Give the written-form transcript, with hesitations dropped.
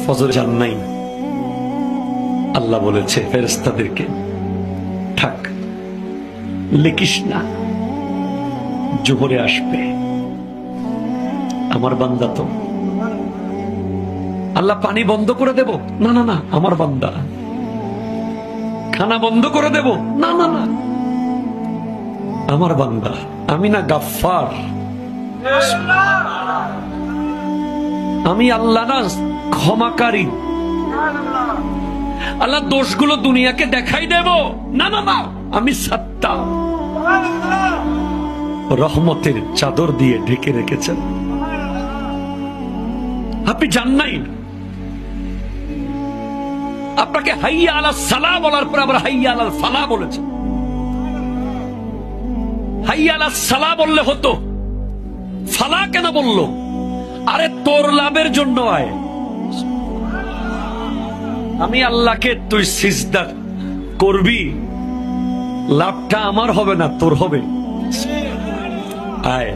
ফজর জান নাই, আল্লাহ বলেছে ফেরেশতাদেরকে থাক, লিখিস না, জোহরে আসবে। আমার বান্দা তো। আল্লাহ পানি বন্ধ করে দেব? না না না, আমার বান্দা। খানা বন্ধ করে দেব? না না না, আমার বান্দা। আমি না গাফফার? আমি আল্লাহ না ক্ষমাকারী? আল্লাহ দোষগুলো দুনিয়াকে দেখাই দেব? না না না, আমি সাত্তার। রহমতের চাদর দিয়ে ঢেকে রেখেছেন। আপনি জান নাই? আপনাকে হাইয়া আলাস সালাহ বলার পর আবার হাইয়া আলাল ফালাহ বলেছেন। হাইয়া আলাস সালাহ বললে হতো, ফালাহ কেন বললো? আরে তোর লাভের জন্য আয়। আমি আল্লাহকে তুই সিজদা করবি, লাভটা আমার হবে না, তোর হবে। আয়।